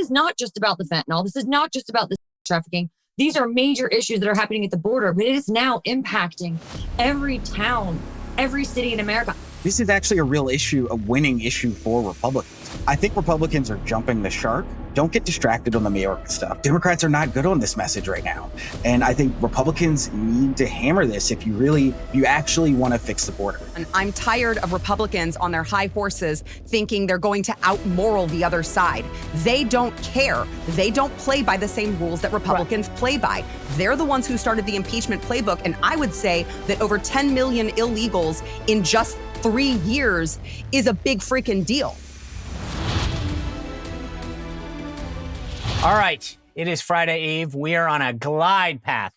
is not just about the fentanyl. This is not just about the trafficking. These are major issues that are happening at the border, but it is now impacting every town, every city in America. This is actually a real issue, a winning issue for Republicans. I think Republicans are jumping the shark. Don't get distracted on the Mayorkas stuff. Democrats are not good on this message right now. And I think Republicans need to hammer this if you actually want to fix the border. And I'm tired of Republicans on their high horses thinking they're going to out-moral the other side. They don't care. They don't play by the same rules that Republicans play by. They're the ones who started the impeachment playbook. And I would say that over 10 million illegals in just 3 years is a big freaking deal. All right, it is Friday Eve. We are on a glide path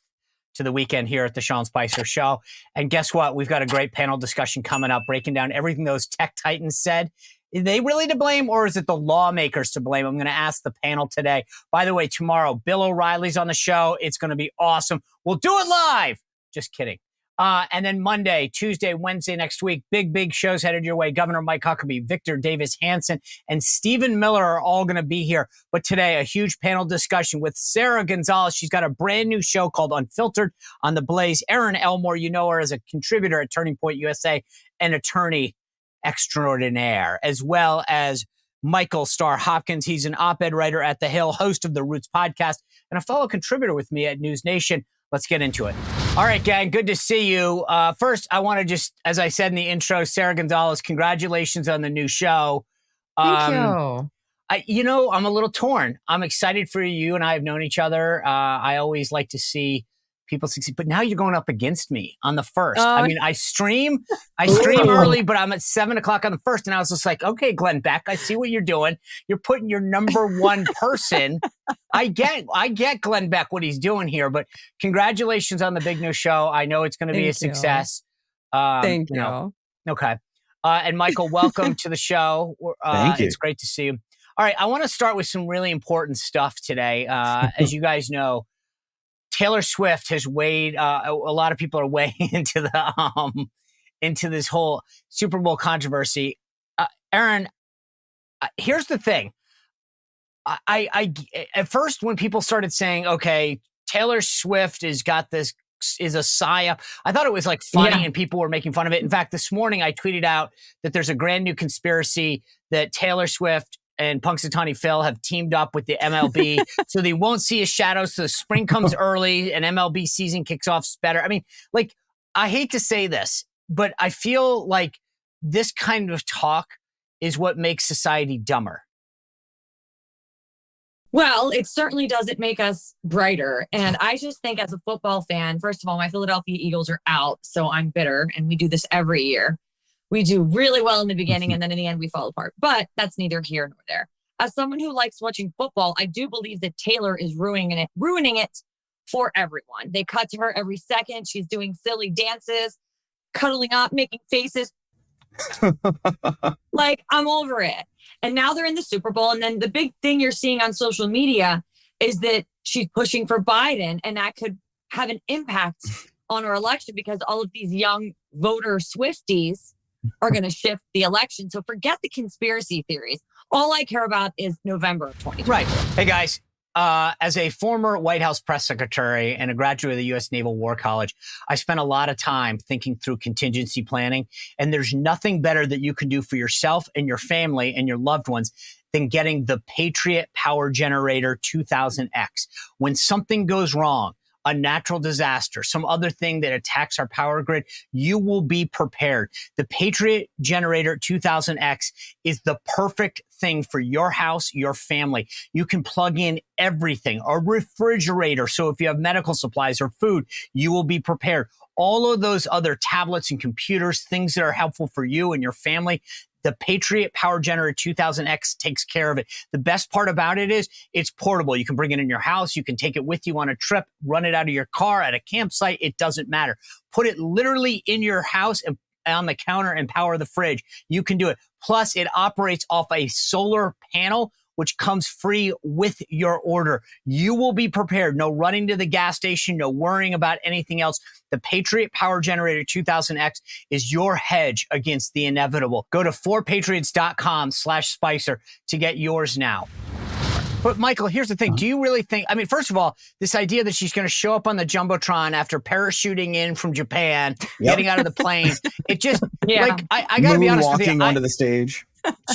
to the weekend here at the Sean Spicer Show. And guess what? We've got a great panel discussion coming up, breaking down everything those tech titans said. Are they really to blame, or is it the lawmakers to blame? I'm going to ask the panel today. By the way, tomorrow, Bill O'Reilly's on the show. It's going to be awesome. We'll do it live. Just kidding. And then Monday, Tuesday, Wednesday next week, big shows headed your way. Governor Mike Huckabee, Victor Davis Hanson, and Stephen Miller are all going to be here. But today, a huge panel discussion with Sara Gonzales. She's got a brand new show called Unfiltered on the Blaze. Erin Elmore, you know her as a contributor at Turning Point USA, an attorney extraordinaire, as well as Michael Starr Hopkins. He's an op-ed writer at The Hill, host of the Roots podcast, and a fellow contributor with me at News Nation. Let's get into it. All right, gang, good to see you. First, I want to just, as I said in the intro, Sara Gonzales, congratulations on the new show. Thank you. I'm a little torn. I'm excited for you. You and I have known each other. I always like to see people succeed, but now you're going up against me on the first. I stream early, but I'm at 7:00 on the first. And I was just like, okay, Glenn Beck, I see what you're doing. You're putting your number one person. I get Glenn Beck, what he's doing here, but congratulations on the big new show. I know it's going to be a success. Thank you. Okay. And Michael, welcome to the show. Thank you. It's great to see you. All right. I want to start with some really important stuff today. As you guys know, Taylor Swift has weighed. A lot of people are weighing into this whole Super Bowl controversy. Erin, here's the thing. I at first when people started saying, "Okay, Taylor Swift is a psyop," I thought it was like funny and people were making fun of it. In fact, this morning I tweeted out that there's a brand new conspiracy that Taylor Swift and Punxsutawney Phil have teamed up with the MLB so they won't see his shadow. So spring comes early and MLB season kicks off better. I mean, like, I hate to say this, but I feel like this kind of talk is what makes society dumber. Well, it certainly doesn't make us brighter. And I just think as a football fan, first of all, my Philadelphia Eagles are out, so I'm bitter. And we do this every year. We do really well in the beginning, and then in the end, we fall apart. But that's neither here nor there. As someone who likes watching football, I do believe that Taylor is ruining it for everyone. They cut to her every second. She's doing silly dances, cuddling up, making faces. Like, I'm over it. And now they're in the Super Bowl. And then the big thing you're seeing on social media is that she's pushing for Biden, and that could have an impact on her election because all of these young voter Swifties are going to shift the election. So forget the conspiracy theories. All I care about is November of 2020. Right. Hey, guys, as a former White House press secretary and a graduate of the U.S. Naval War College, I spent a lot of time thinking through contingency planning. And there's nothing better that you can do for yourself and your family and your loved ones than getting the Patriot Power Generator 2000X. When something goes wrong, a natural disaster, some other thing that attacks our power grid, you will be prepared. The Patriot Generator 2000X is the perfect thing for your house, your family. You can plug in everything, a refrigerator. So if you have medical supplies or food, you will be prepared. All of those other tablets and computers, things that are helpful for you and your family, the Patriot Power Generator 2000X takes care of it. The best part about it is it's portable. You can bring it in your house. You can take it with you on a trip, run it out of your car at a campsite. It doesn't matter. Put it literally in your house and on the counter and power the fridge. You can do it. Plus, it operates off a solar panel, which comes free with your order. You will be prepared. No running to the gas station, no worrying about anything else. The Patriot Power Generator 2000X is your hedge against the inevitable. Go to 4patriots.com/Spicer to get yours now. But Michael, here's the thing. Do you really think, I mean, first of all, this idea that she's going to show up on the Jumbotron after parachuting in from Japan, getting out of the plane, it just, like, I got to be honest with you. Walking onto the stage.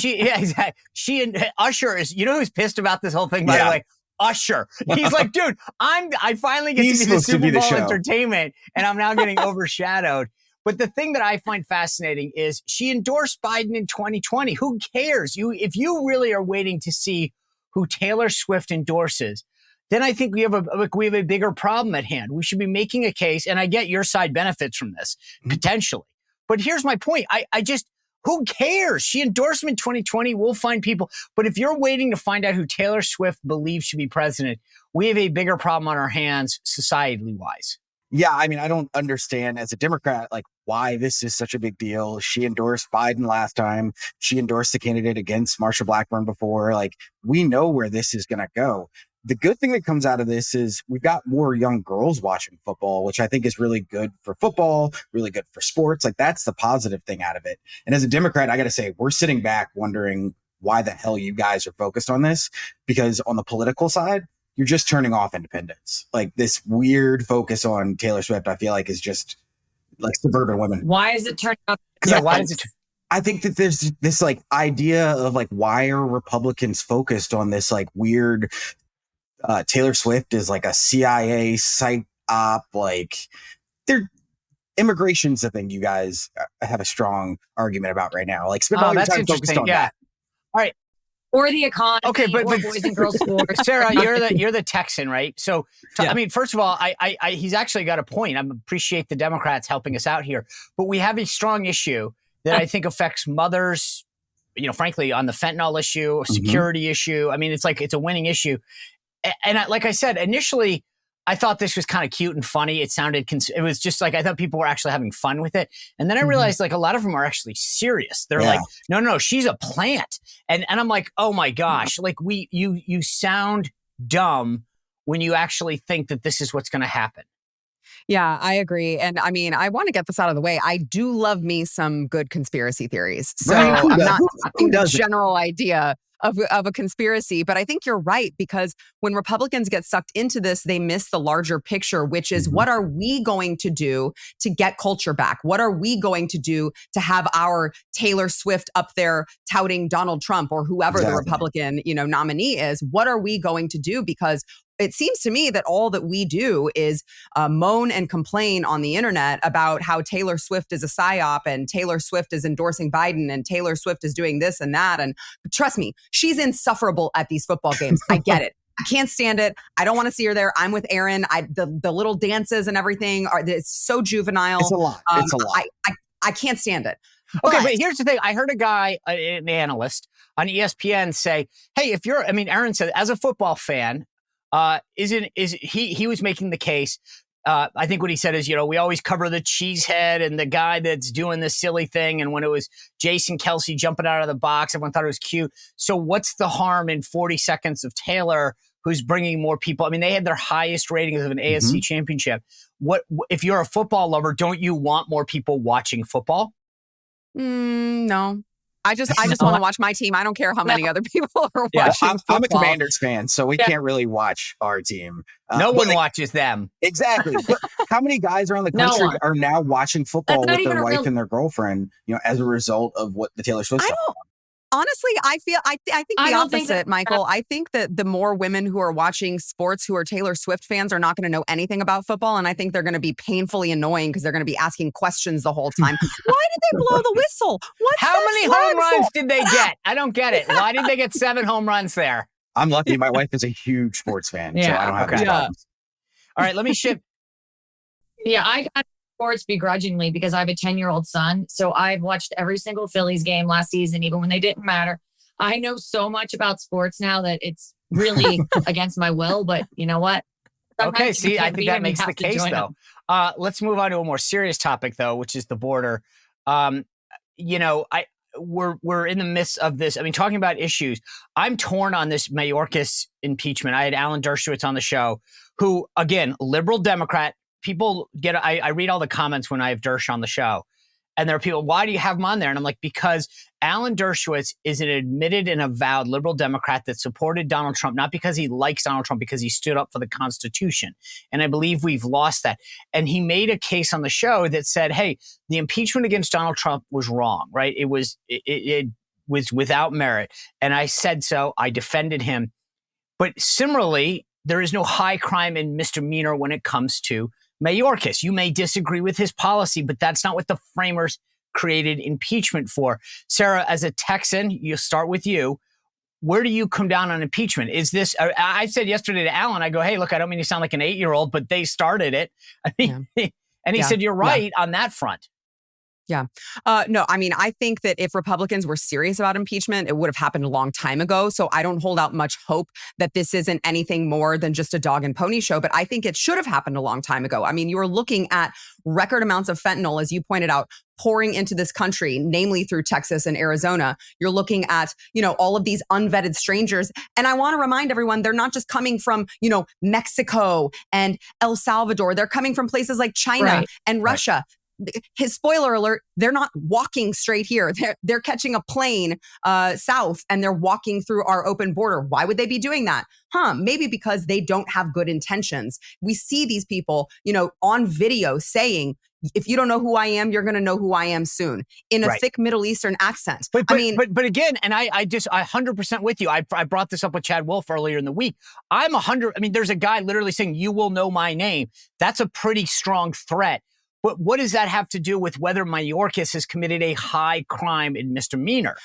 Exactly. She and Usher is, you know who's pissed about this whole thing, by the way? Usher. He's like, dude, I finally get to be the Super Bowl entertainment, and I'm now getting overshadowed. But the thing that I find fascinating is she endorsed Biden in 2020. Who cares? If you really are waiting to see who Taylor Swift endorses, then I think we have a bigger problem at hand. We should be making a case, and I get your side benefits from this, potentially. But here's my point. I just, who cares? She endorsed him in 2020. We'll find people. But if you're waiting to find out who Taylor Swift believes should be president, we have a bigger problem on our hands, societally-wise. Yeah, I mean, I don't understand as a Democrat, like, why this is such a big deal. She endorsed Biden last time. She endorsed the candidate against Marsha Blackburn before. Like, we know where this is going to go. The good thing that comes out of this is we've got more young girls watching football, which I think is really good for football, really good for sports. Like, that's the positive thing out of it. And as a Democrat, I got to say, we're sitting back wondering why the hell you guys are focused on this, because on the political side, you're just turning off independence. Like, this weird focus on Taylor Swift, I feel like, is just like suburban women. Why is it turning off? I think that there's this like idea of like, why are Republicans focused on this like weird Taylor Swift is like a CIA psyop, like immigration's the thing you guys have a strong argument about right now. Like, spend all your time focused on that. All right. Or the economy, okay, but boys and girls sports. Sarah, you're the Texan, right? So, I mean, first of all, he's actually got a point. I appreciate the Democrats helping us out here, but we have a strong issue that I think affects mothers. You know, frankly, on the fentanyl issue, security issue. I mean, it's a winning issue. And like I said, initially, I thought this was kind of cute and funny. It was just like, I thought people were actually having fun with it. And then I realized like a lot of them are actually serious. They're like, no, she's a plant. And I'm like, oh my gosh, like you sound dumb when you actually think that this is what's going to happen. Yeah, I agree. And I mean, I want to get this out of the way. I do love me some good conspiracy theories. So I'm not the general idea of a conspiracy, but I think you're right, because when Republicans get sucked into this, they miss the larger picture, which is what are we going to do to get culture back? What are we going to do to have our Taylor Swift up there touting Donald Trump or whoever the Republican, nominee is? What are we going to do? Because it seems to me that all that we do is moan and complain on the internet about how Taylor Swift is a psyop and Taylor Swift is endorsing Biden and Taylor Swift is doing this and that. And trust me, she's insufferable at these football games. I get it. I can't stand it. I don't want to see her there. I'm with Erin. The little dances and everything it's so juvenile. It's a lot. It's a lot. I can't stand it. Okay, but here's the thing. I heard a guy, an analyst on ESPN say, hey, Erin said, as a football fan, he was making the case. I think what he said is, we always cover the cheesehead and the guy that's doing this silly thing. And when it was Jason Kelsey jumping out of the box, everyone thought it was cute. So what's the harm in 40 seconds of Taylor, who's bringing more people? I mean, they had their highest ratings of an ASC championship. What if you're a football lover? Don't you want more people watching football? No. I just want to watch my team. I don't care how many other people are watching. I'm a Commanders fan, so we can't really watch our team. No one watches them. Exactly. But how many guys around the country are now watching football with their wife and their girlfriend, as a result of what the Taylor Swift stuff? Honestly, I think the opposite, Michael. I think that the more women who are watching sports who are Taylor Swift fans are not going to know anything about football. And I think they're going to be painfully annoying because they're going to be asking questions the whole time. Why did they blow the whistle? How many home runs did they get? I don't get it. Why did they get 7 home runs there? I'm lucky. My wife is a huge sports fan, so I don't have any problems. All right, let me shift. Yeah, I got sports begrudgingly because I have a 10-year-old son. So I've watched every single Phillies game last season, even when they didn't matter. I know so much about sports now that it's really against my will, but you know what? Okay, see, I think that makes the case, though. Let's move on to a more serious topic, though, which is the border. We're in the midst of this. I mean, talking about issues, I'm torn on this Mayorkas impeachment. I had Alan Dershowitz on the show, who, again, liberal Democrat. People I read all the comments when I have Dersh on the show. And there are people, why do you have him on there? And I'm like, because Alan Dershowitz is an admitted and avowed liberal Democrat that supported Donald Trump, not because he likes Donald Trump, because he stood up for the Constitution. And I believe we've lost that. And he made a case on the show that said, hey, the impeachment against Donald Trump was wrong, right? It was without merit. And I said so. I defended him. But similarly, there is no high crime and misdemeanor when it comes to Mayorkas. You may disagree with his policy, but that's not what the framers created impeachment for. Sara, as a Texan, you start with you. Where do you come down on impeachment? Is this, I said yesterday to Alan, I go, hey, look, I don't mean to sound like an 8-year-old, but they started it. I mean, and he said, you're right on that front. Yeah. No, I mean, I think that if Republicans were serious about impeachment, it would have happened a long time ago. So I don't hold out much hope that this isn't anything more than just a dog and pony show. But I think it should have happened a long time ago. I mean, you were looking at record amounts of fentanyl, as you pointed out, pouring into this country, namely through Texas and Arizona. You're looking at, all of these unvetted strangers. And I want to remind everyone, they're not just coming from, Mexico and El Salvador. They're coming from places like China and Russia. His spoiler alert, they're not walking straight here. They're catching a plane south and they're walking through our open border. Why would they be doing that? Maybe because they don't have good intentions. We see these people, on video saying, if you don't know who I am, you're going to know who I am soon, in a thick Middle Eastern accent. But again, and I 100% with you. I brought this up with Chad Wolf earlier in the week. There's a guy literally saying, you will know my name. That's a pretty strong threat. But what does that have to do with whether Mayorkas has committed a high crime and misdemeanor?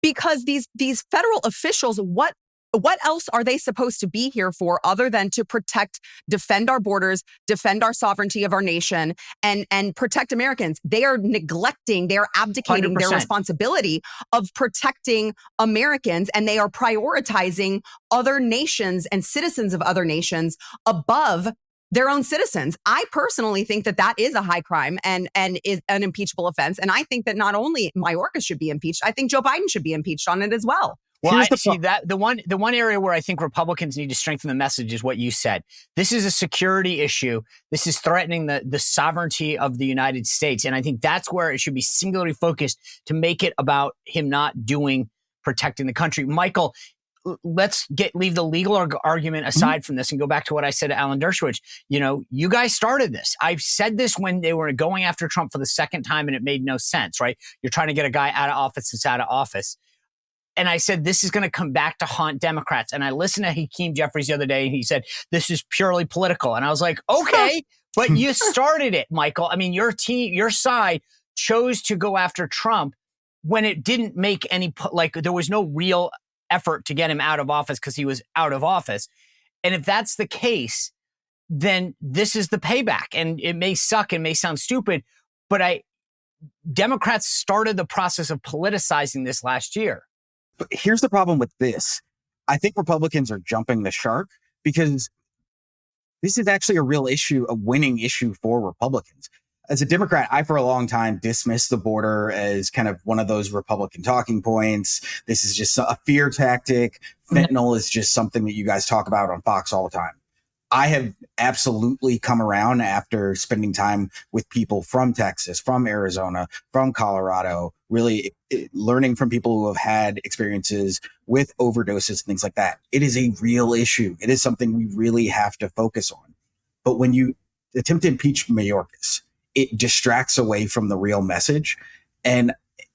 Because these federal officials, what else are they supposed to be here for other than to defend our borders, defend our sovereignty of our nation, and protect Americans? They are abdicating 100%. Their responsibility of protecting Americans, and they are prioritizing other nations and citizens of other nations above their own citizens. I personally think that is a high crime and is an impeachable offense. And I think that not only Mayorkas should be impeached, I think Joe Biden should be impeached on it as well. Well, I see that the one area where I think Republicans need to strengthen the message is what you said. This is a security issue. This is threatening the sovereignty of the United States. And I think that's where it should be singularly focused to make it about him not protecting the country. Michael, let's leave the legal argument aside from this and go back to what I said to Alan Dershowitz. You guys started this. I've said this when they were going after Trump for the second time and it made no sense, right? You're trying to get a guy out of office that's out of office. And I said, this is going to come back to haunt Democrats. And I listened to Hakeem Jeffries the other day and he said, this is purely political. And I was like, okay, but you started it, Michael. I mean, your side chose to go after Trump when it didn't make there was no real effort to get him out of office because he was out of office. And if that's the case, then this is the payback. And it may suck and may sound stupid, but Democrats started the process of politicizing this last year. But here's the problem with this. I think Republicans are jumping the shark because this is actually a real issue, a winning issue for Republicans. As a Democrat, I, for a long time, dismissed the border as kind of one of those Republican talking points. This is just a fear tactic. Fentanyl is just something that you guys talk about on Fox all the time. I have absolutely come around after spending time with people from Texas, from Arizona, from Colorado, really learning from people who have had experiences with overdoses and things like that. It is a real issue. It is something we really have to focus on. But when you attempt to impeach Mayorkas, it distracts away from the real message. And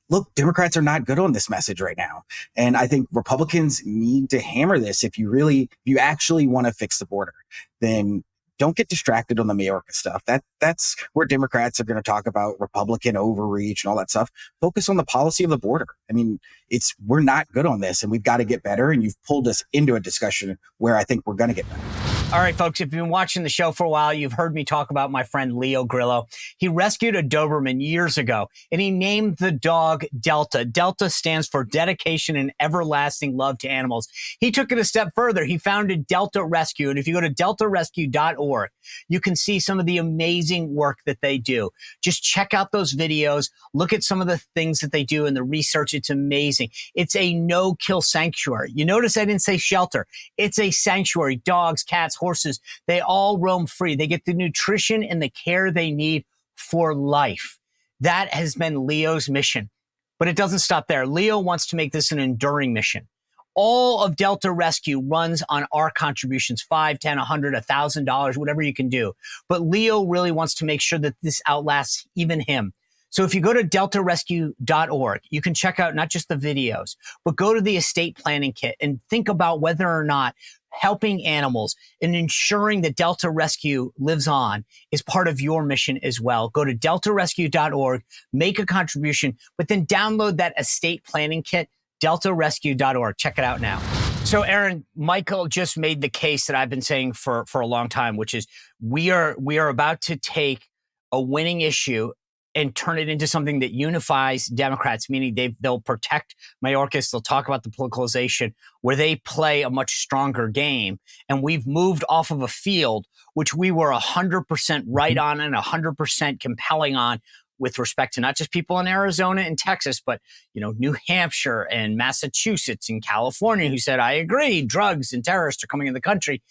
look, Democrats are not good on this message right now. And I think Republicans need to hammer this. If you actually want to fix the border, then don't get distracted on the Mayorkas stuff. That's where Democrats are going to talk about Republican overreach and all that stuff. Focus on the policy of the border. I mean, we're not good on this and we've got to get better. And you've pulled us into a discussion where I think we're going to get better. All right, folks, if you've been watching the show for a while, you've heard me talk about my friend Leo Grillo. He rescued a Doberman years ago, and he named the dog Delta. Delta stands for dedication and everlasting love to animals. He took it a step further. He founded Delta Rescue, and if you go to deltarescue.org, you can see some of the amazing work that they do. Just check out those videos. Look at some of the things that they do and the research. It's amazing. It's a no-kill sanctuary. You notice I didn't say shelter. It's a sanctuary. Dogs, cats, horses, they all roam free. They get the nutrition and the care they need for life. That has been Leo's mission. But it doesn't stop there. Leo wants to make this an enduring mission. All of Delta Rescue runs on our contributions, $5, $10, $100, $1,000, whatever you can do. But Leo really wants to make sure that this outlasts even him. So if you go to deltarescue.org, you can check out not just the videos, but go to the estate planning kit and think about whether or not helping animals and ensuring that Delta Rescue lives on is part of your mission as well. Go to deltarescue.org, make a contribution, but then download that estate planning kit, deltarescue.org. Check it out now. So, Erin, Michael just made the case that I've been saying for a long time, which is we are about to take a winning issue and turn it into something that unifies Democrats, meaning they'll protect Mayorkas, they'll talk about the politicalization, where they play a much stronger game. And we've moved off of a field which we were 100% right on and 100% compelling on with respect to not just people in Arizona and Texas, but, New Hampshire and Massachusetts and California who said, I agree, drugs and terrorists are coming in the country.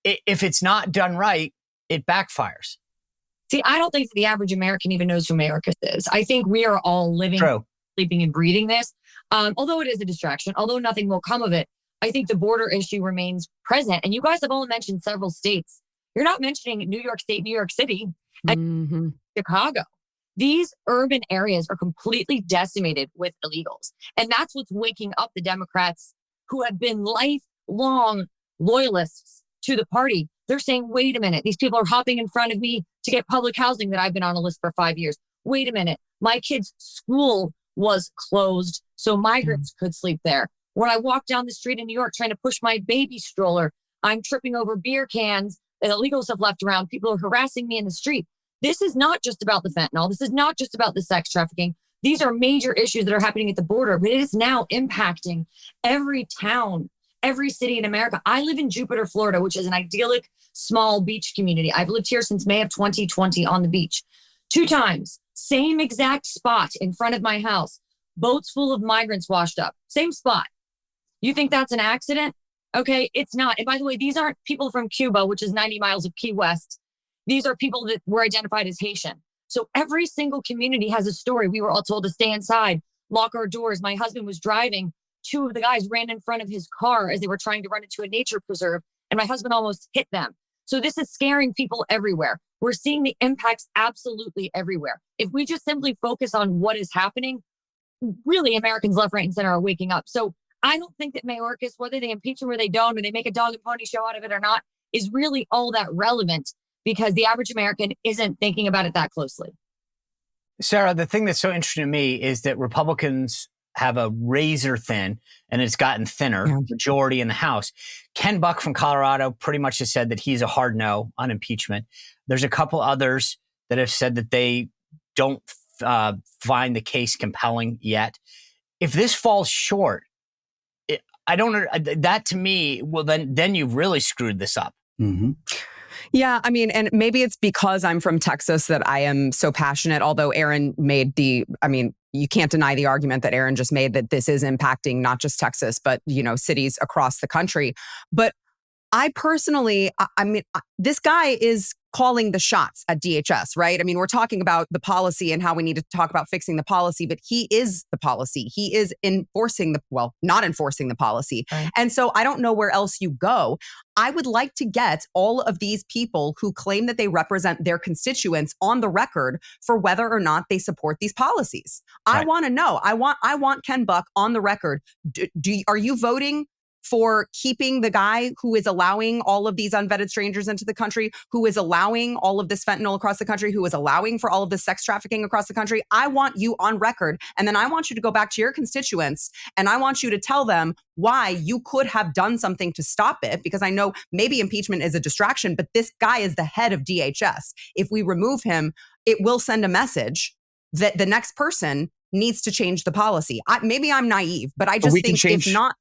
If it's not done right, it backfires. See, I don't think the average American even knows who Mayorkas is. I think we are all living, sleeping, and breathing this. Although it is a distraction, although nothing will come of it, I think the border issue remains present. And you guys have all mentioned several states. You're not mentioning New York State, New York City, and Chicago. These urban areas are completely decimated with illegals. And that's what's waking up the Democrats who have been lifelong loyalists to the party. They're saying, wait a minute, these people are hopping in front of me to get public housing that I've been on a list for 5 years. Wait a minute, my kid's school was closed, so migrants could sleep there. When I walk down the street in New York trying to push my baby stroller, I'm tripping over beer cans that illegals have left around. People are harassing me in the street. This is not just about the fentanyl. This is not just about the sex trafficking. These are major issues that are happening at the border, but it is now impacting every town, every city in America. I live in Jupiter, Florida, which is an idyllic small beach community. I've lived here since May of 2020 on the beach. 2 times, same exact spot in front of my house, boats full of migrants washed up. Same spot. You think that's an accident? Okay, it's not. And by the way, these aren't people from Cuba, which is 90 miles of Key West. These are people that were identified as Haitian. So every single community has a story. We were all told to stay inside, lock our doors. My husband was driving. 2 of the guys ran in front of his car as they were trying to run into a nature preserve, and my husband almost hit them. So this is scaring people everywhere. We're seeing the impacts absolutely everywhere. If we just simply focus on what is happening, really Americans left, right, and center are waking up. So I don't think that Mayorkas, whether they impeach him or they don't, or they make a dog and pony show out of it or not, is really all that relevant because the average American isn't thinking about it that closely. Sara, the thing that's so interesting to me is that Republicans have a razor thin, and it's gotten thinner, majority in the House. Ken Buck from Colorado pretty much has said that he's a hard no on impeachment. There's a couple others that have said that they don't find the case compelling yet. If this falls short, that to me, well, then you've really screwed this up. Mm-hmm. Yeah, I mean, and maybe it's because I'm from Texas that I am so passionate, although Erin made you can't deny the argument that Erin just made that this is impacting not just Texas, but, cities across the country. But I personally, this guy is calling the shots at DHS, right? I mean, we're talking about the policy and how we need to talk about fixing the policy, but he is the policy. He is not enforcing the policy. Right. And so I don't know where else you go. I would like to get all of these people who claim that they represent their constituents on the record for whether or not they support these policies. Right. I want to know. I want Ken Buck on the record. Are you voting for keeping the guy who is allowing all of these unvetted strangers into the country, who is allowing all of this fentanyl across the country, who is allowing for all of this sex trafficking across the country? I want you on record. And then I want you to go back to your constituents and I want you to tell them why you could have done something to stop it. Because I know maybe impeachment is a distraction, but this guy is the head of DHS. If we remove him, it will send a message that the next person needs to change the policy. Maybe I'm naive, but I just think if not,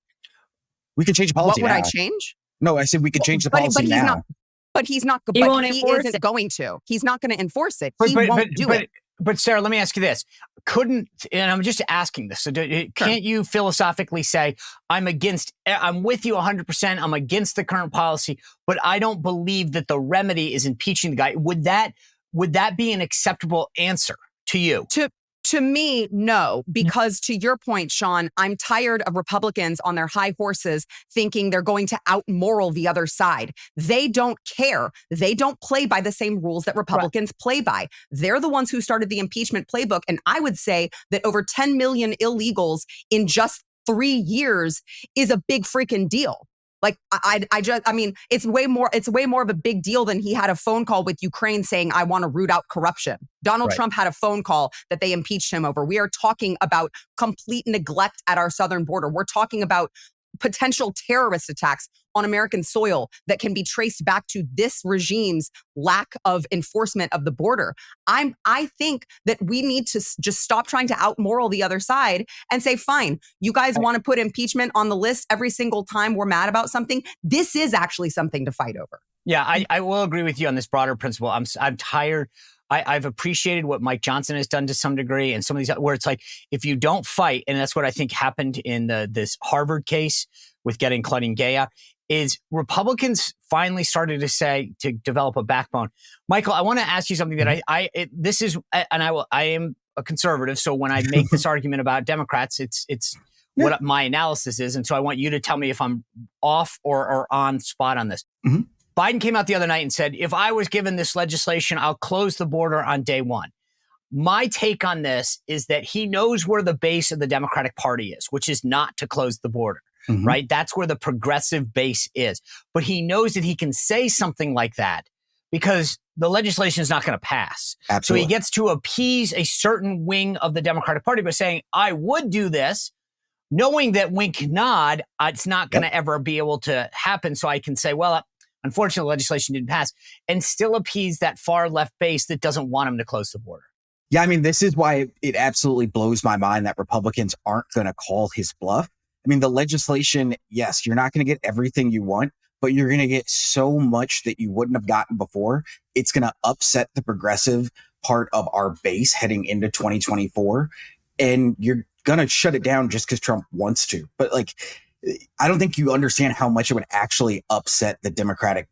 we can change policy. What would now. I change? No, I said we could change the policy now. He isn't going to. He's not going to enforce it. He won't do it. But Sara, let me ask you this. And I'm just asking this. So can't you philosophically say, I'm with you 100%. I'm against the current policy, but I don't believe that the remedy is impeaching the guy. Would that be an acceptable answer to you? To me, no, because to your point, Sean, I'm tired of Republicans on their high horses thinking they're going to out-moral the other side. They don't care. They don't play by the same rules that Republicans play by. They're the ones who started the impeachment playbook. And I would say that over 10 million illegals in just 3 years is a big freaking deal. Like, I mean, it's way more of a big deal than he had a phone call with Ukraine saying, I want to root out corruption. Donald Trump had a phone call that they impeached him over. We are talking about complete neglect at our southern border. We're talking about potential terrorist attacks on American soil that can be traced back to this regime's lack of enforcement of the border. I think that we need to just stop trying to out-moral the other side and say, fine, you guys want to put impeachment on the list every single time we're mad about something. This is actually something to fight over. Yeah, I will agree with you on this broader principle. I'm tired. I've appreciated what Mike Johnson has done to some degree, and some of these where it's like, if you don't fight, and that's what I think happened in this Harvard case with getting Claudine Gay out, is Republicans finally started to develop a backbone. Michael, I want to ask you something that I am a conservative, so when I make this argument about Democrats, it's what my analysis is, and so I want you to tell me if I'm off or on spot on this. Mm-hmm. Biden came out the other night and said, if I was given this legislation, I'll close the border on day one. My take on this is that he knows where the base of the Democratic Party is, which is not to close the border, right? That's where the progressive base is. But he knows that he can say something like that because the legislation is not going to pass. Absolutely. So he gets to appease a certain wing of the Democratic Party by saying, I would do this, knowing that wink nod, it's not going to ever be able to happen. So I can say, well, unfortunately, legislation didn't pass, and still appease that far left base that doesn't want him to close the border. Yeah, I mean, this is why it absolutely blows my mind that Republicans aren't going to call his bluff. I mean, the legislation, yes, you're not going to get everything you want, but you're going to get so much that you wouldn't have gotten before. It's going to upset the progressive part of our base heading into 2024. And you're going to shut it down just because Trump wants to. But like, I don't think you understand how much it would actually upset the Democratic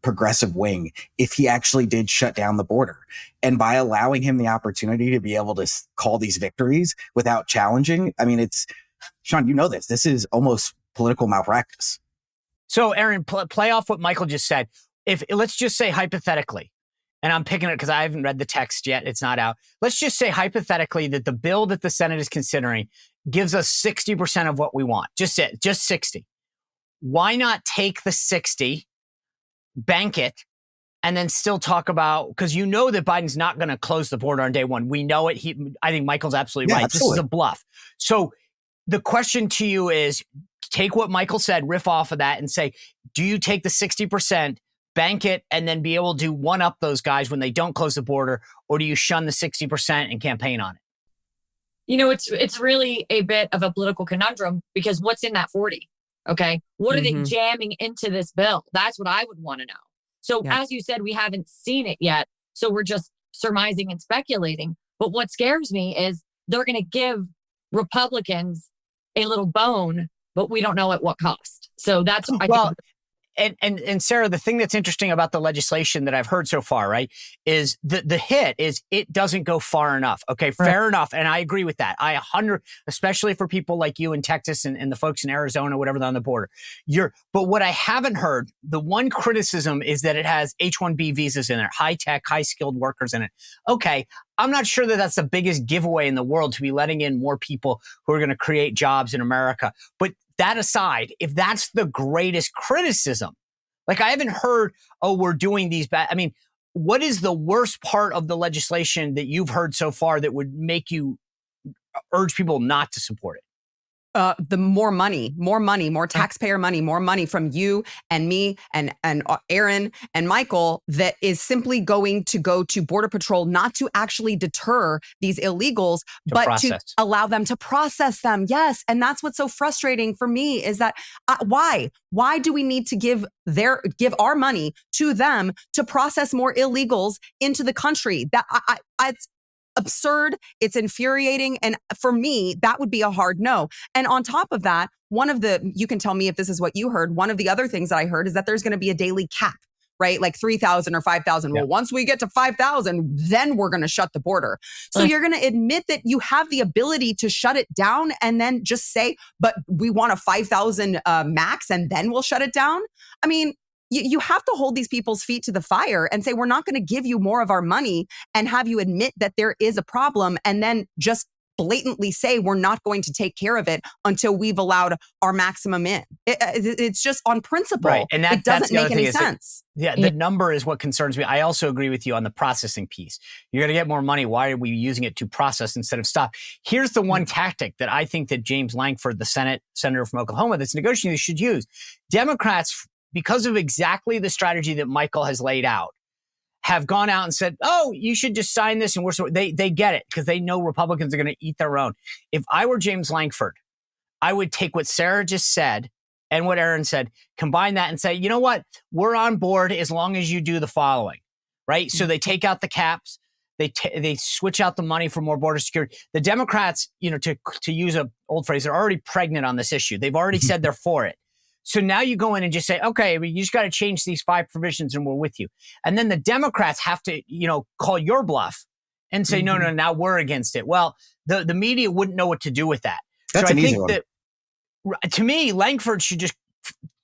progressive wing if he actually did shut down the border. And by allowing him the opportunity to be able to call these victories without challenging, I mean, it's, Sean, you know this is almost political malpractice. So, Erin, play off what Michael just said. If let's just say hypothetically, and I'm picking it because I haven't read the text yet, it's not out. Let's just say hypothetically that the bill that the Senate is considering gives us 60% of what we want. Just 60. Why not take the 60, bank it, and then still talk about, because you know that Biden's not going to close the border on day one. We know it. I think Michael's absolutely right. Absolutely. This is a bluff. So the question to you is, take what Michael said, riff off of that, and say, do you take the 60%, bank it, and then be able to one-up those guys when they don't close the border, or do you shun the 60% and campaign on it? You know, it's really a bit of a political conundrum because what's in that 40? Okay. What are they jamming into this bill? That's what I would want to know. So as you said, we haven't seen it yet. So we're just surmising and speculating. But what scares me is they're going to give Republicans a little bone, but we don't know at what cost. So that's, I think. And Sarah, the thing that's interesting about the legislation that I've heard so far, right, is the hit is it doesn't go far enough. Okay, fair enough. And I agree with that. Especially for people like you in Texas and the folks in Arizona, whatever, they're on the border. But what I haven't heard, the one criticism is that it has H-1B visas in it, high tech, high skilled workers in it. Okay, I'm not sure that that's the biggest giveaway in the world to be letting in more people who are going to create jobs in America. But that aside, if that's the greatest criticism, like I haven't heard, we're doing these bad. I mean, what is the worst part of the legislation that you've heard so far that would make you urge people not to support it? The more money, more taxpayer money, more money from you and me and Erin and Michael that is simply going to go to Border Patrol, not to actually deter these illegals, but to allow them to process them. Yes. And that's what's so frustrating for me is that why do we need to give our money to them to process more illegals into the country? That it's absurd. It's infuriating. And for me, that would be a hard no. And on top of that, you can tell me if this is what you heard. One of the other things that I heard is that there's going to be a daily cap right? Like 3,000 or 5,000. Well, once we get to 5,000, then we're going to shut the border. So you're going to admit that you have the ability to shut it down and then just say, but we want a 5,000 max and then we'll shut it down. I mean, you have to hold these people's feet to the fire and say, we're not going to give you more of our money and have you admit that there is a problem and then just blatantly say we're not going to take care of it until we've allowed our maximum in. It's just on principle. Right. And it doesn't make any sense. The number is what concerns me. I also agree with you on the processing piece. You're going to get more money. Why are we using it to process instead of stop? Here's the one tactic that I think that James Lankford, the senator from Oklahoma that's negotiating, should use. Democrats, because of exactly the strategy that Michael has laid out, have gone out and said, oh, you should just sign this. And they get it because they know Republicans are going to eat their own. If I were James Lankford, I would take what Sara just said and what Erin said, combine that and say, you know what? We're on board as long as you do the following, right? So they take out the caps. They switch out the money for more border security. The Democrats, to use an old phrase, are already pregnant on this issue. They've already said they're for it. So now you go in and just say, okay, you just got to change these 5 provisions and we're with you. And then the Democrats have to, call your bluff and say, no, now we're against it. Well, the media wouldn't know what to do with that. That's so an I easy think one. that, to me, Lankford should just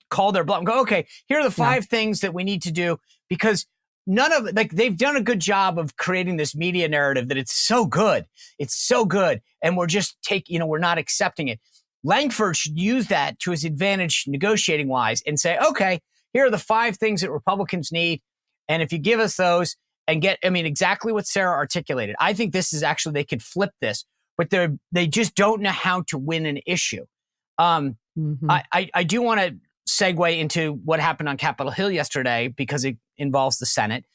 call their bluff and go, okay, here are the 5 things that we need to do, because none of they've done a good job of creating this media narrative that it's so good. It's so good. And we're just we're not accepting it. Lankford should use that to his advantage negotiating wise and say, okay, here are the 5 things that Republicans need. And if you give us those and exactly what Sara articulated, I think this is actually, they could flip this, but they just don't know how to win an issue. I do want to segue into what happened on Capitol Hill yesterday because it involves the Senate.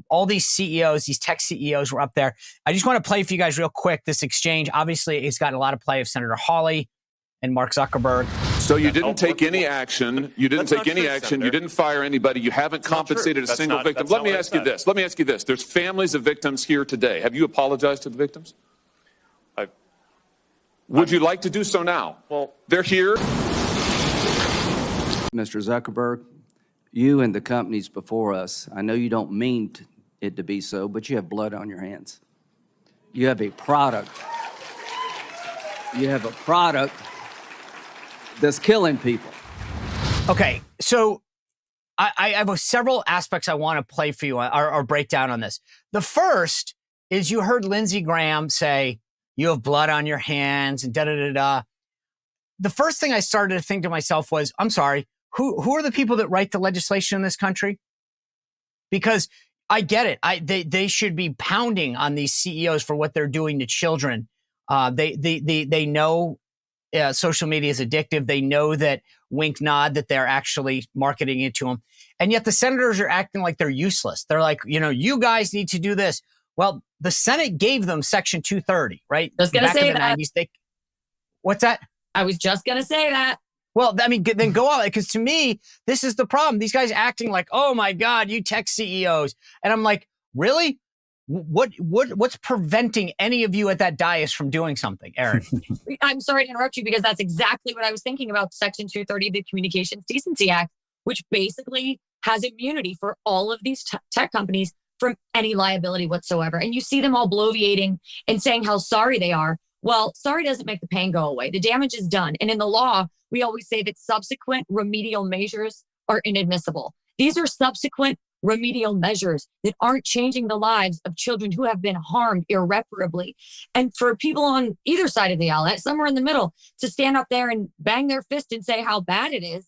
All these CEOs, these tech CEOs were up there. I just want to play for you guys real quick this exchange. Obviously, it's gotten a lot of play of Senator Hawley and Mark Zuckerberg. So you didn't take any action. You didn't take any action. You didn't fire anybody. You haven't compensated a single victim. Let me ask you this. Let me ask you this. There's families of victims here today. Have you apologized to the victims? Would you like to do so now? Well, they're here. Mr. Zuckerberg, you and the companies before us, I know you don't mean it to be so, but you have blood on your hands. You have a product. You have a product that's killing people. Okay, so I have several aspects I want to play for you or break down on this. The first is you heard Lindsey Graham say, you have blood on your hands and da-da-da-da. The first thing I started to think to myself was, I'm sorry, who are the people that write the legislation in this country? Because I get it. They should be pounding on these CEOs for what they're doing to children. They know social media is addictive. They know that wink nod that they're actually marketing it to them. And yet the senators are acting like they're useless. They're like, you guys need to do this. Well, the Senate gave them Section 230, right? Just going to say that. 90s, what's that? I was just going to say that. Well, then go on, because to me, this is the problem. These guys acting like, oh my God, you tech CEOs. And I'm like, really? What's preventing any of you at that dais from doing something, Erin? I'm sorry to interrupt you because that's exactly what I was thinking about Section 230 of the Communications Decency Act, which basically has immunity for all of these tech companies from any liability whatsoever. And you see them all bloviating and saying how sorry they are. Well, sorry doesn't make the pain go away. The damage is done. And in the law, we always say that subsequent remedial measures are inadmissible. These are subsequent remedial measures that aren't changing the lives of children who have been harmed irreparably. And for people on either side of the aisle, somewhere in the middle, to stand up there and bang their fist and say how bad it is,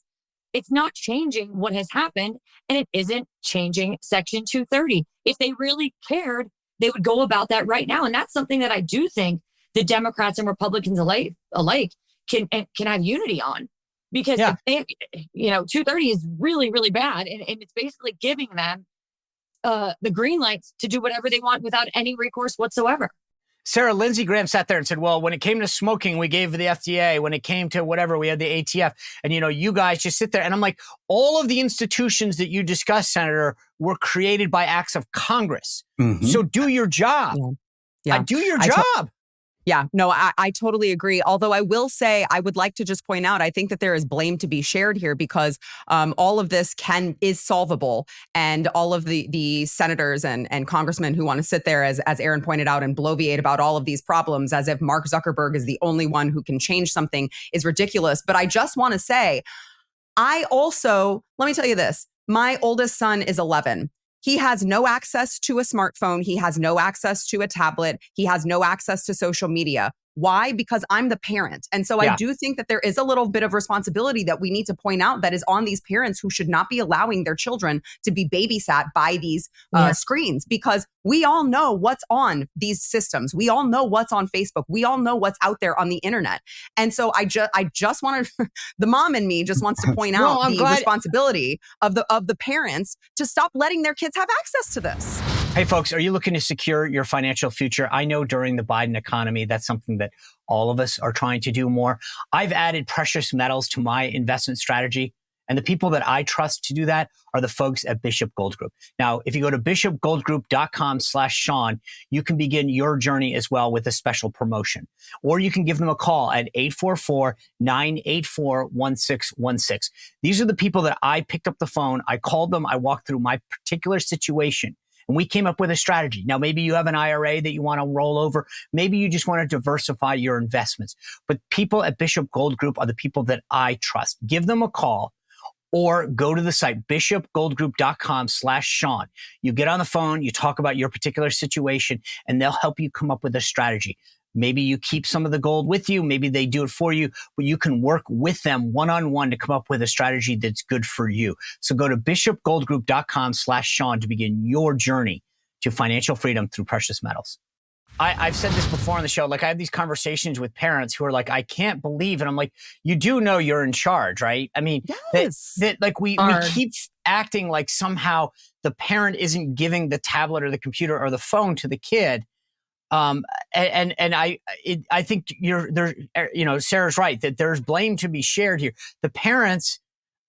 it's not changing what has happened, and it isn't changing Section 230. If they really cared, they would go about that right now. And that's something that I do think the Democrats and Republicans alike can have unity on. Because if they, 230 is really, really bad. And it's basically giving them the green lights to do whatever they want without any recourse whatsoever. Sara, Lindsey Graham sat there and said, well, when it came to smoking, we gave the FDA. When it came to whatever, we had the ATF. And, you guys just sit there. And I'm like, all of the institutions that you discussed, Senator, were created by acts of Congress. Mm-hmm. So do your job. Yeah. Do your job. Yeah, no, I totally agree. Although I will say, I would like to just point out, I think that there is blame to be shared here because all of this is solvable. And all of the senators and congressmen who want to sit there, as Erin pointed out, and bloviate about all of these problems as if Mark Zuckerberg is the only one who can change something is ridiculous. But I just want to say, let me tell you this, my oldest son is 11. He has no access to a smartphone. He has no access to a tablet. He has no access to social media. Why? Because I'm the parent. And so I do think that there is a little bit of responsibility that we need to point out that is on these parents who should not be allowing their children to be babysat by these screens, because we all know what's on these systems. We all know what's on Facebook. We all know what's out there on the internet. And so I just wanted, the mom in me just wants to point out the responsibility of the parents to stop letting their kids have access to this. Hey, folks, are you looking to secure your financial future? I know during the Biden economy, that's something that all of us are trying to do more. I've added precious metals to my investment strategy, and the people that I trust to do that are the folks at Bishop Gold Group. Now, if you go to bishopgoldgroup.com/Sean, you can begin your journey as well with a special promotion. Or you can give them a call at 844-984-1616. These are the people that I picked up the phone. I called them. I walked through my particular situation. And we came up with a strategy. Now, maybe you have an IRA that you want to roll over. Maybe you just want to diversify your investments. But people at Bishop Gold Group are the people that I trust. Give them a call or go to the site, bishopgoldgroup.com/Sean. You get on the phone, you talk about your particular situation, and they'll help you come up with a strategy. Maybe you keep some of the gold with you. Maybe they do it for you, but you can work with them one-on-one to come up with a strategy that's good for you. So go to bishopgoldgroup.com/Sean to begin your journey to financial freedom through precious metals. I've said this before on the show. Like, I have these conversations with parents who are like, I can't believe. And I'm like, you do know you're in charge, right? I mean, like we keep acting like somehow the parent isn't giving the tablet or the computer or the phone to the kid. I think Sarah's right that there's blame to be shared here. The parents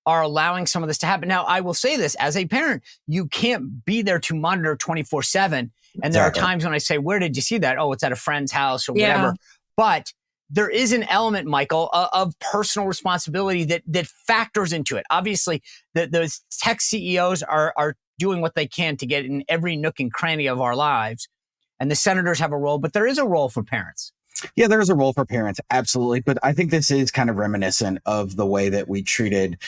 are allowing some of this to happen. Now, I will say this, as a parent, you can't be there to monitor 24/7. And there are times when I say, where did you see that? Oh, it's at a friend's house or whatever. But there is an element, Michael, of personal responsibility that factors into it. Obviously, those tech CEOs are doing what they can to get in every nook and cranny of our lives. And the senators have a role, but there is a role for parents. Yeah, there's a role for parents. Absolutely. But I think this is kind of reminiscent of the way that we treated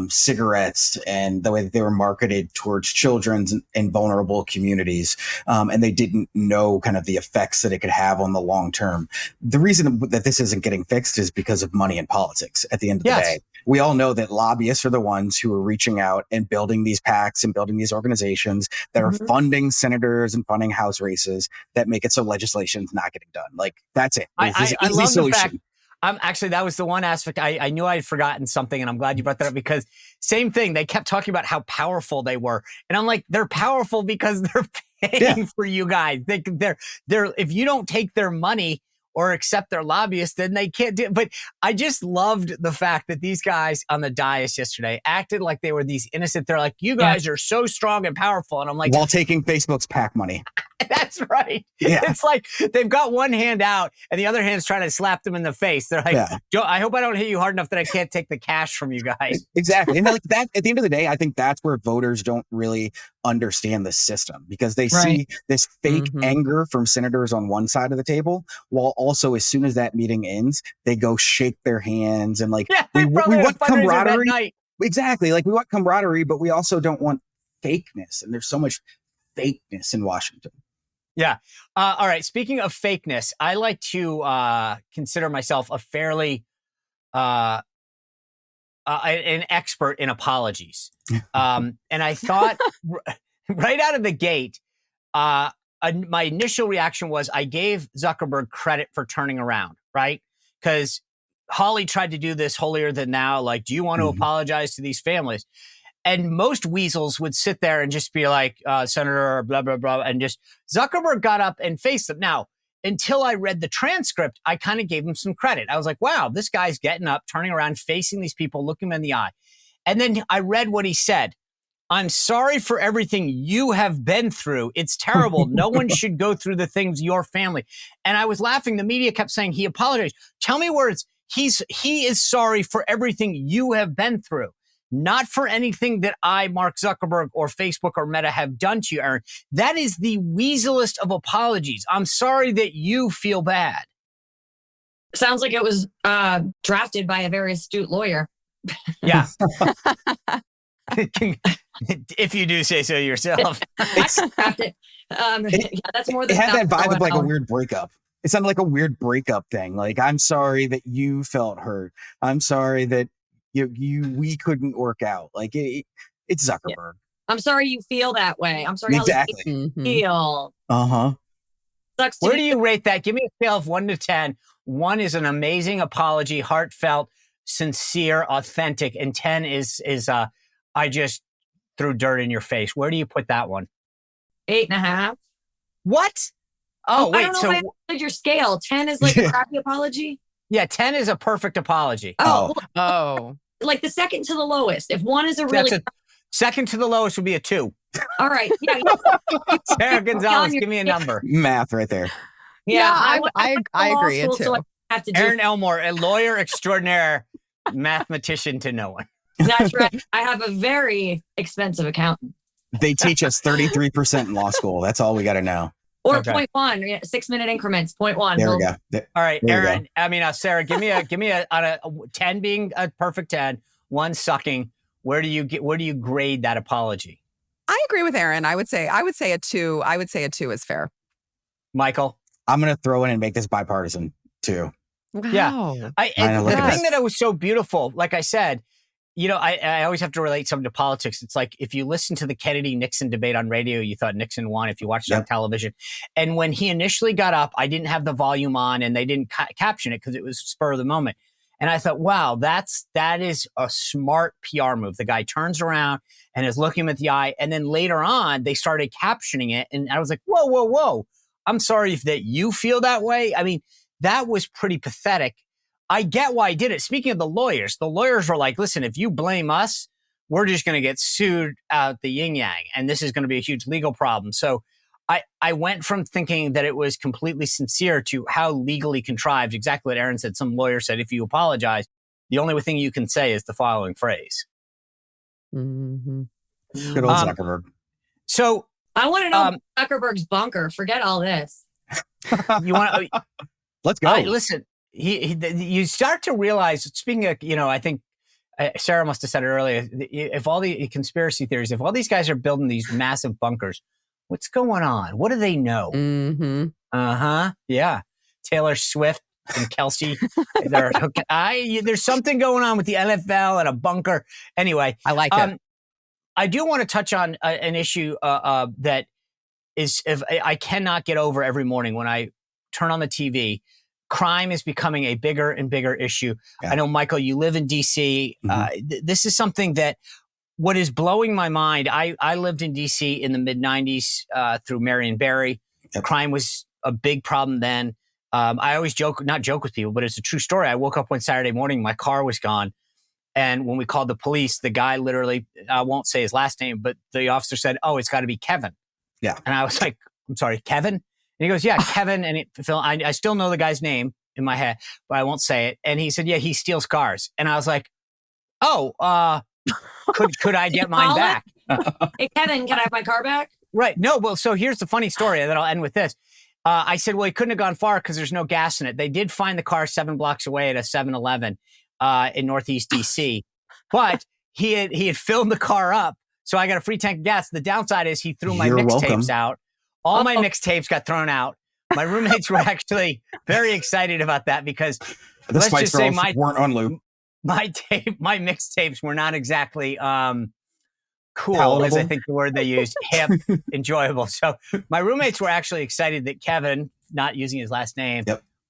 cigarettes and the way that they were marketed towards children and vulnerable communities. And they didn't know kind of the effects that it could have on the long term. The reason that this isn't getting fixed is because of money and politics at the end of the day. We all know that lobbyists are the ones who are reaching out and building these PACs and building these organizations that are funding senators and funding House races that make it so legislation's not getting done. Like, that's it. I love solution. The fact, that was the one aspect I knew I had forgotten something, and I'm glad you brought that up, because same thing. They kept talking about how powerful they were, and I'm like, they're powerful because they're paying for you guys. They're if you don't take their money or accept their lobbyists, then they can't do it. But I just loved the fact that these guys on the dais yesterday acted like they were these innocent. They're like, you guys are so strong and powerful. And I'm like, while taking Facebook's PAC money. That's right. Yeah. It's like they've got one hand out and the other hand's trying to slap them in the face. They're like, I hope I don't hit you hard enough that I can't take the cash from you guys. Exactly. And like that, at the end of the day, I think that's where voters don't really understand the system, because they see this fake anger from senators on one side of the table, while also as soon as that meeting ends, they go shake their hands and like, we want camaraderie. Exactly. Like, we want camaraderie, but we also don't want fakeness. And there's so much fakeness in Washington. Yeah. All right. Speaking of fakeness, I like to consider myself a fairly an expert in apologies. And I thought right out of the gate, my initial reaction was I gave Zuckerberg credit for turning around, right? Because Holly tried to do this holier than thou. Like, do you want to apologize to these families? And most weasels would sit there and just be like, Senator, blah, blah, blah. And just Zuckerberg got up and faced them. Now, until I read the transcript, I kind of gave him some credit. I was like, wow, this guy's getting up, turning around, facing these people, looking them in the eye. And then I read what he said. I'm sorry for everything you have been through. It's terrible. No one should go through the things your family. And I was laughing. The media kept saying he apologized. Tell me where he is sorry for everything you have been through, not for anything that I, Mark Zuckerberg, or Facebook or Meta have done to you, Erin. That is the weaselest of apologies. I'm sorry that you feel bad. Sounds like it was drafted by a very astute lawyer. Yeah. If you do say so yourself. That's more than it had that vibe of like a hour. weird breakup. It sounded like a weird breakup thing. Like, I'm sorry that you felt hurt. I'm sorry that we couldn't work out. Like, it's Zuckerberg. Yeah. I'm sorry you feel that way. I'm sorry exactly. how you feel. Sucks. Where do you rate that? Give me a scale of 1 to 10. 1 is an amazing apology, heartfelt, sincere, authentic, and 10 is I just threw dirt in your face. Where do you put that one? 8.5. What? Oh, wait. I don't know if I understood your scale. 10 is like a crappy apology? Yeah, 10 is a perfect apology. Oh. Like the second to the lowest. If 1 is a really... second to the lowest would be a 2. All right. Yeah. Sara Gonzales, give me a number. Math right there. Yeah, I agree, too. So I have to do Erin Elmore, a lawyer extraordinaire, mathematician to no one. That's right. I have a very expensive accountant. They teach us 33% in law school. That's all we got to know. Or 0.1, 6-minute increments, 0.1. There we go. All right, Erin. I mean, Sara, give me a on a 10 being a perfect 10, 1 sucking. Where do you grade that apology? I agree with Erin. I would say a 2. I would say a 2 is fair. Michael? I'm going to throw in and make this bipartisan too. Wow. Yeah. The thing that was so beautiful, like I said, I always have to relate something to politics. It's like if you listen to the Kennedy-Nixon debate on radio, you thought Nixon won. If you watched it on television. And when he initially got up, I didn't have the volume on and they didn't caption it because it was spur of the moment. And I thought, wow, that is a smart PR move. The guy turns around and is looking him at the eye. And then later on, they started captioning it. And I was like, whoa. I'm sorry that you feel that way. I mean, that was pretty pathetic. I get why he did it. Speaking of the lawyers were like, listen, if you blame us, we're just going to get sued out the yin yang. And this is going to be a huge legal problem. So I went from thinking that it was completely sincere to how legally contrived. Exactly what Erin said. Some lawyer said, if you apologize, the only thing you can say is the following phrase. Mm-hmm. Good old Zuckerberg. So I want to know Zuckerberg's bunker. Forget all this. You want to? Let's go. Listen, you start to realize, speaking of, I think Sara must have said it earlier, if all the conspiracy theories, if all these guys are building these massive bunkers, what's going on? What do they know? Mm-hmm. Yeah. Taylor Swift and Kelsey. There's something going on with the NFL and a bunker. Anyway. I like it. I do want to touch on an issue that is, I cannot get over every morning when I turn on the TV. Crime is becoming a bigger and bigger issue. Yeah. I know, Michael, you live in D.C. This is something that what is blowing my mind. I lived in D.C. in the mid-'90s through Marion Barry. Yep. Crime was a big problem then. I always not joke with people, but it's a true story. I woke up one Saturday morning, my car was gone. And when we called the police, the guy literally, I won't say his last name, but the officer said, "Oh, it's got to be Kevin." Yeah. And I was like, "I'm sorry, Kevin?" And he goes, "Yeah, Kevin." And I still know the guy's name in my head, but I won't say it. And he said, "Yeah, he steals cars." And I was like, "Oh, could I get mine back?" Hey, Kevin, can I have my car back? Right. No, well, so here's the funny story, and then I'll end with this. I said, well, he couldn't have gone far because there's no gas in it. They did find the car 7 blocks away at a 7-Eleven in Northeast DC, but he had filled the car up, so I got a free tank of gas. The downside is he threw my mixtapes out. All my mixtapes got thrown out. My roommates were actually very excited about that because let's just say weren't on loop. My mixtapes were not exactly cool, palatable, as I think the word they used, hip, enjoyable. So my roommates were actually excited that Kevin, not using his last name,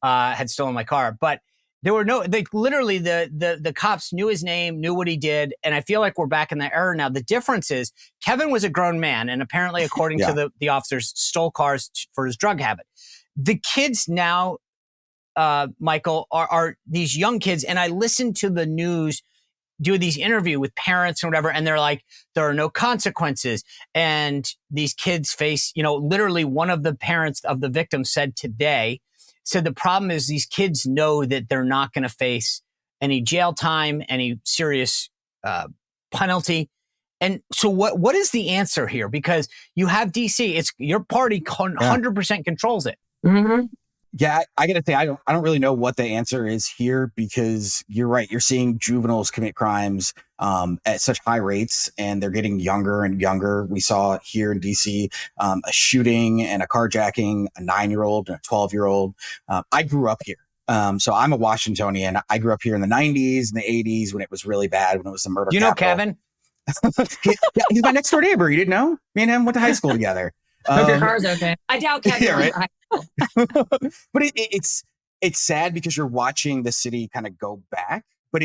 had stolen my car. But there were literally the cops knew his name, knew what he did. And I feel like we're back in that era now. The difference is Kevin was a grown man and apparently, according to the officers, stole cars for his drug habit. The kids now, Michael, are these young kids. And I listen to the news do these interview with parents and whatever, and they're like, there are no consequences. And these kids face, literally one of the parents of the victim said the problem is these kids know that they're not going to face any jail time, any serious penalty. And so what is the answer here? Because you have DC, it's your party 100% controls it. Mm-hmm. Yeah, I got to say, I don't really know what the answer is here, because you're right. You're seeing juveniles commit crimes at such high rates, and they're getting younger and younger. We saw here in DC a shooting and a carjacking, a 9-year-old and a 12-year-old. I grew up here. So I'm a Washingtonian. I grew up here in the 90s and the 80s when it was really bad, when it was the murder capital. Kevin? He's my next door neighbor. You didn't know? Me and him went to high school together. Hope your car's okay. I doubt Kevin. Yeah, right? But it's sad because you're watching the city kind of go back. But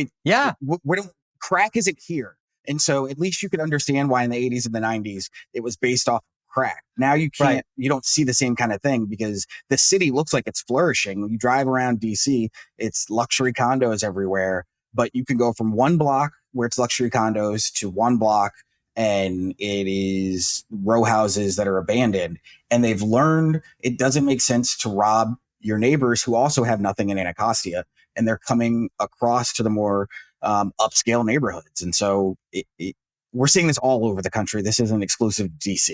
crack isn't here, and so at least you could understand why in the 80s and the 90s it was based off crack. Now you can't. Right. You don't see the same kind of thing because the city looks like it's flourishing. When you drive around DC, it's luxury condos everywhere. But you can go from one block where it's luxury condos to one block and it is row houses that are abandoned. And they've learned it doesn't make sense to rob your neighbors who also have nothing in Anacostia. And they're coming across to the more upscale neighborhoods. And so we're seeing this all over the country. This isn't exclusive to DC.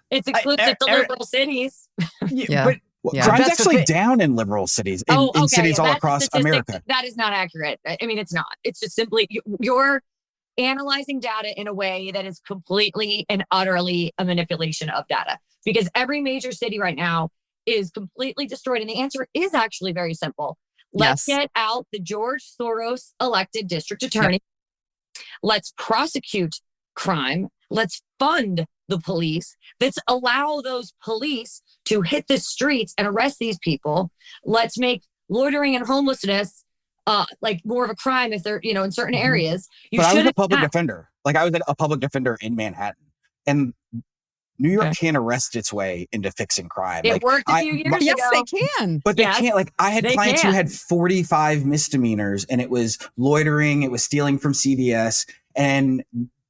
It's exclusive to liberal cities. Yeah. Crime's actually down in liberal cities, in cities all across America. That is not accurate. I mean, it's not. It's just simply you're analyzing data in a way that is completely and utterly a manipulation of data, because every major city right now is completely destroyed. And the answer is actually very simple. Let's get out the George Soros elected district attorney. Yep. Let's prosecute crime. Let's fund the police. Let's allow those police to hit the streets and arrest these people. Let's make loitering and homelessness like more of a crime if they're, in certain areas. I was a public defender. I was a public defender in Manhattan, and New York can't arrest its way into fixing crime. It worked a few years ago. Yes, they can. But they can't. I had clients who had 45 misdemeanors, and it was loitering, it was stealing from CVS, and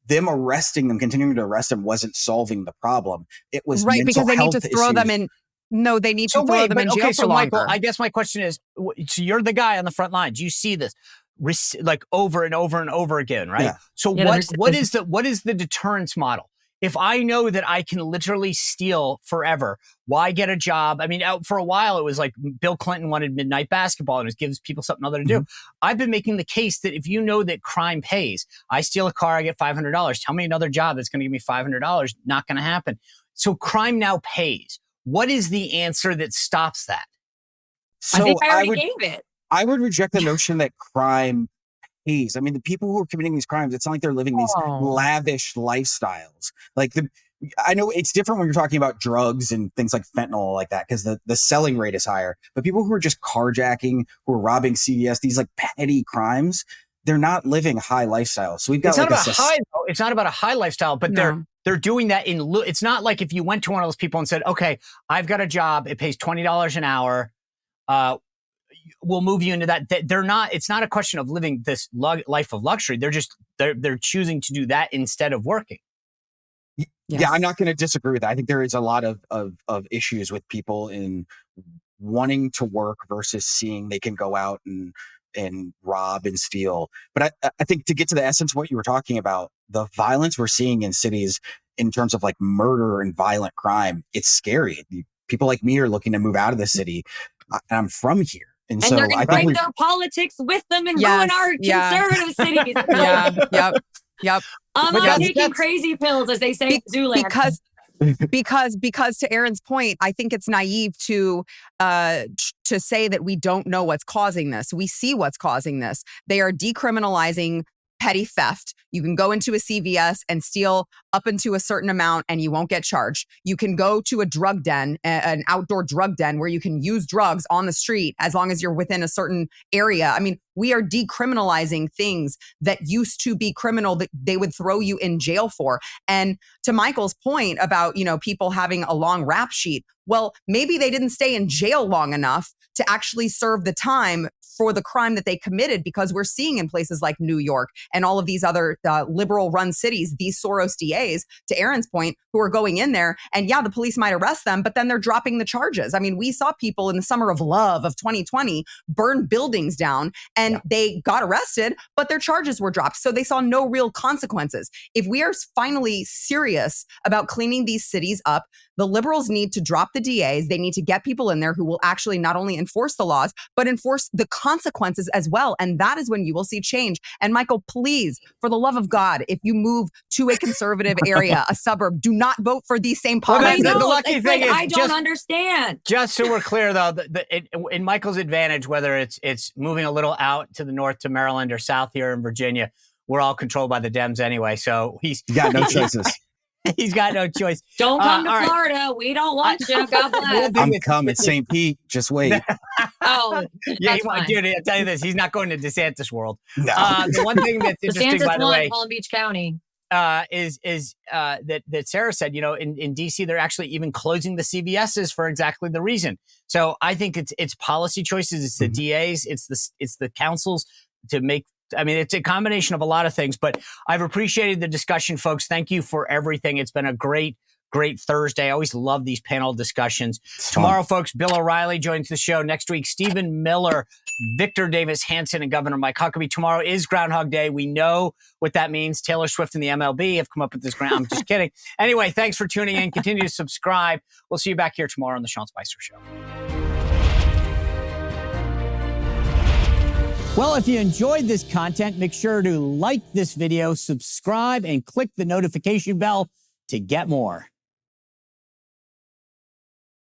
them arresting them, continuing to arrest them, wasn't solving the problem. It was right, because they need to throw them in. No, they need to throw them in jail for longer. Michael, I guess my question is, so you're the guy on the front lines. You see this over and over and over again, right? Yeah. So what is the deterrence model? If I know that I can literally steal forever, why get a job? I mean, for a while, it was like Bill Clinton wanted midnight basketball and it gives people something other to do. I've been making the case that if you know that crime pays, I steal a car, I get $500. Tell me another job that's going to give me $500. Not going to happen. So crime now pays. What is the answer that stops that? So I think I already gave it. I would reject the notion that crime pays. I mean, the people who are committing these crimes, it's not like they're living these lavish lifestyles. I know it's different when you're talking about drugs and things like fentanyl like that, because the selling rate is higher. But people who are just carjacking, who are robbing CVS, these petty crimes, they're not living high lifestyles. So we've got it's not about a high lifestyle, but they're doing that it's not like if you went to one of those people and said, okay, I've got a job, it pays $20 an hour. We'll move you into that. It's not a question of living this life of luxury. They're choosing to do that instead of working. Yes. Yeah, I'm not going to disagree with that. I think there is a lot of issues with people in wanting to work versus seeing they can go out and rob and steal. But I think to get to the essence of what you were talking about, the violence we're seeing in cities in terms of murder and violent crime, it's scary. People like me are looking to move out of the city, and I'm from here. And so they're going to bring their politics with them and ruin our conservative cities. Yep. I'm not taking crazy pills, as they say in Zoolander. Because to Erin's point, I think it's naive to say that we don't know what's causing this. We see what's causing this. They are decriminalizing petty theft. You can go into a CVS and steal up into a certain amount and you won't get charged. You can go to a drug den, an outdoor drug den where you can use drugs on the street as long as you're within a certain area. I mean, we are decriminalizing things that used to be criminal that they would throw you in jail for. And to Michael's point about, people having a long rap sheet, well, maybe they didn't stay in jail long enough to actually serve the time for the crime that they committed, because we're seeing in places like New York and all of these other liberal run cities, these Soros DAs, to Erin's point, who are going in there and yeah, the police might arrest them, but then they're dropping the charges. I mean, we saw people in the summer of love of 2020 burn buildings down and they got arrested, but their charges were dropped. So they saw no real consequences. If we are finally serious about cleaning these cities up, the liberals need to drop the DAs. They need to get people in there who will actually not only enforce the laws, but enforce the consequences as well. And that is when you will see change. And Michael, please, for the love of God, if you move to a conservative area, a suburb, do not vote for these same policies. The lucky thing is, I don't understand. Just so we're clear, though, in Michael's advantage, whether it's moving a little out to the north to Maryland or south here in Virginia, we're all controlled by the Dems anyway. So he's got no choices. He's got no choice. Don't come to Florida. Right. We don't want you. God bless. I'm coming. St. Pete. Just wait. Yeah, dude, I'll tell you this. He's not going to DeSantis world. No. The one thing that's interesting, by the way, Palm Beach County. Is that Sara said, you know, in DC, they're actually even closing the CVSs for exactly the reason. So I think it's policy choices. It's the DAs. It's the councils to make. I mean, it's a combination of a lot of things, but I've appreciated the discussion, folks. Thank you for everything. It's been a great Thursday. I always love these panel discussions. Tomorrow, folks, Bill O'Reilly joins the show. Next week, Stephen Miller, Victor Davis Hanson, and Governor Mike Huckabee. Tomorrow is Groundhog Day. We know what that means. Taylor Swift and the MLB have come up with this ground. I'm just kidding. Anyway, thanks for tuning in. Continue to subscribe. We'll see you back here tomorrow on The Sean Spicer Show. Well, if you enjoyed this content, make sure to like this video, subscribe, and click the notification bell to get more.